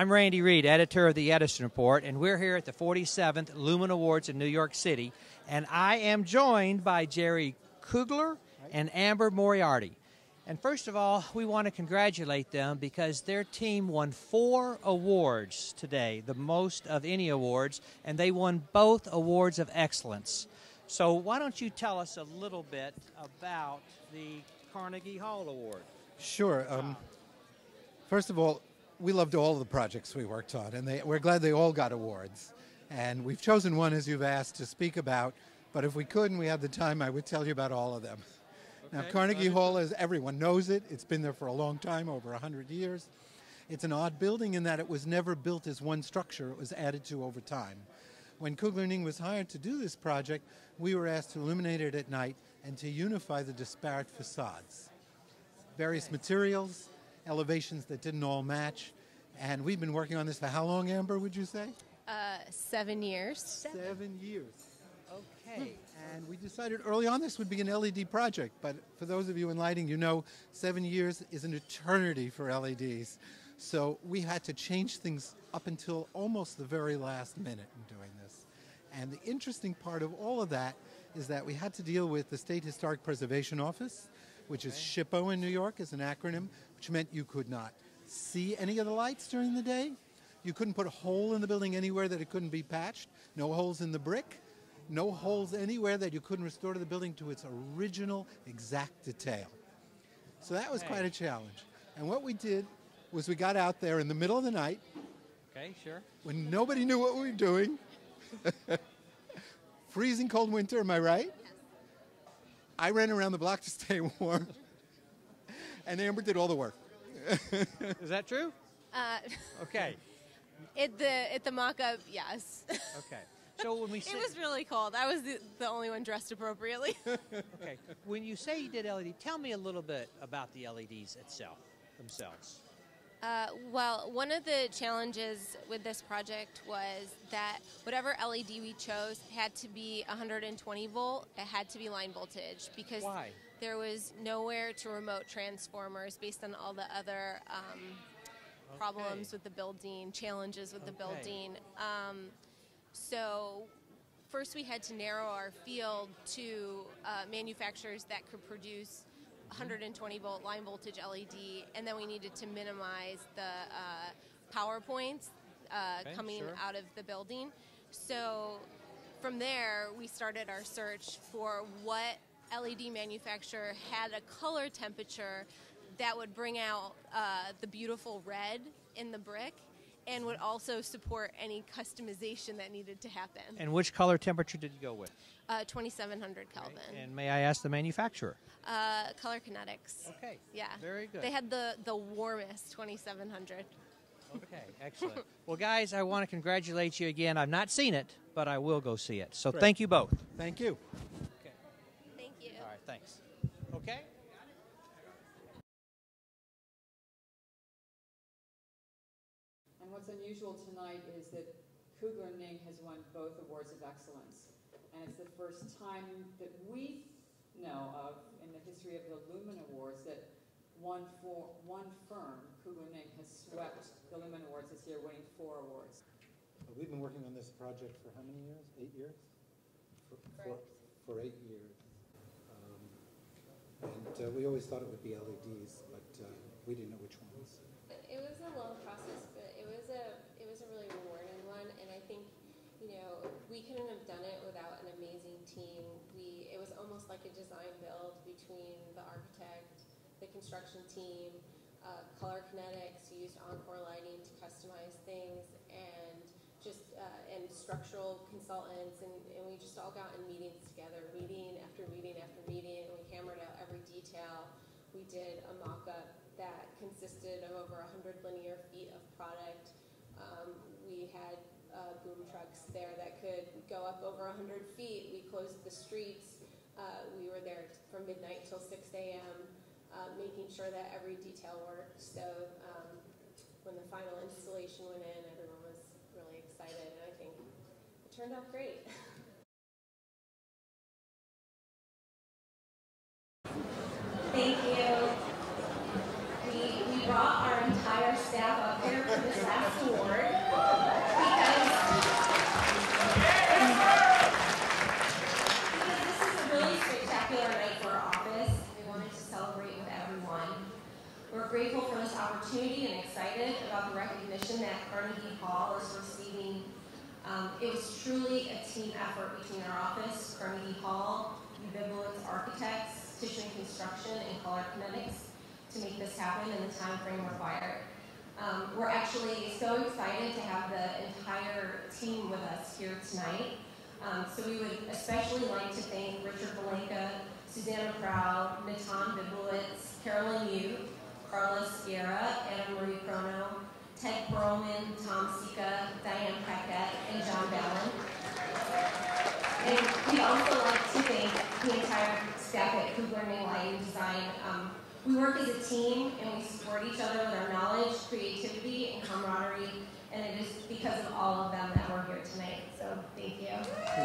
I'm Randy Reed, editor of the Edison Report, and we're here at the 47th Lumen Awards in New York City, and I am joined by Jerry Kugler and Amber Moriarty. And first of all, we want to congratulate them because their team won 4 awards today, the most of any awards, and they won both awards of excellence. So why don't you tell us a little bit about the Carnegie Hall Award? Sure. First of all, we loved all of the projects we worked on, and we're glad they all got awards. And we've chosen one, as you've asked, to speak about, but if we could and we had the time, I would tell you about all of them. Okay. Now, Carnegie Hall, as everyone knows it, it's been there for a long time, over 100 years. It's an odd building in that it was never built as one structure. It was added to over time. When Kugler Ning was hired to do this project, we were asked to illuminate it at night and to unify the disparate facades. Various materials, elevations that didn't all match, and we've been working on this for how long, Amber, would you say? 7 years. 7 years. Okay, and we decided early on this would be an LED project, but for those of you in lighting, you know 7 years is an eternity for LEDs. So we had to change things up until almost the very last minute in doing this. And the interesting part of all of that is that we had to deal with the State Historic Preservation Office, which is SHPO in New York, is an acronym, which meant you could not see any of the lights during the day. You couldn't put a hole in the building anywhere that it couldn't be patched. No holes in the brick. No holes anywhere that you couldn't restore to the building to its original exact detail. So that was quite a challenge. And what we did was we got out there in the middle of the night. Okay, sure. When nobody knew what we were doing. Freezing cold winter, am I right? I ran around the block to stay warm, and Amber did all the work. Is that true? Okay. At the mock-up, yes. Okay. So when we say it was really cold. I was the only one dressed appropriately. Okay. When you say you did LED, tell me a little bit about the LEDs themselves. Well, one of the challenges with this project was that whatever LED we chose had to be 120 volt. It had to be line voltage because Why? There was nowhere to remote transformers based on all the other problems with the building, challenges with the building. So first we had to narrow our field to manufacturers that could produce 120 volt line voltage LED, and then we needed to minimize the power points coming out of the building. So from there, we started our search for what LED manufacturer had a color temperature that would bring out the beautiful red in the brick and would also support any customization that needed to happen. And which color temperature did you go with? 2700 Kelvin. Right. And may I ask the manufacturer? Color Kinetics. Okay. Yeah. Very good. They had the warmest 2700. Okay, excellent. Well, guys, I want to congratulate you again. I've not seen it, but I will go see it. So Great. Thank you both. Thank you. Thank you. All right, thanks. Okay. And what's unusual tonight is that Kugler Ning has won both awards of excellence. And it's the first time that we know of in the history of the Lumen Awards that one firm, Kugler Ning, has swept the Lumen Awards this year, winning 4 awards. We've been working on this project for how many years? 8 years? For 8 years. And we always thought it would be LEDs, but we didn't know which ones. It was a long process, but it was a really rewarding one, and I think, we couldn't have done it without an amazing team. It was almost like a design build between the architect, the construction team, Color Kinetics used Encore lighting to customize things, and and structural consultants, and we just all got in meetings together, meeting after meeting after meeting, and we hammered out every detail. We did a mock-up that consisted of over 100 linear feet of product. We had boom trucks there that could go up over 100 feet. We closed the streets. We were there from midnight till 6 a.m., making sure that every detail worked. So when the final installation went in, everyone was really excited, and I think it turned out great. Thank you. We brought our entire staff up here for this last award. about the recognition that Carnegie Hall is receiving. It was truly a team effort between our office, Carnegie Hall, Bibowitz Architects, Tishman Construction, and Color Kinetics to make this happen in the time frame required. We're actually so excited to have the entire team with us here tonight. So we would especially like to thank Richard Valenka, Susanna Proud, Natan Bibowitz, Carolyn Yu, Carla Sierra, Anna Marie Crono, Ted Perlman, Tom Sika, Diane Paquette, and John Ballin. And we'd also like to thank the entire staff at Kugler, Ning Lighting Design. We work as a team and we support each other with our knowledge, creativity, and camaraderie, and it is because of all of them that we're here tonight. So thank you.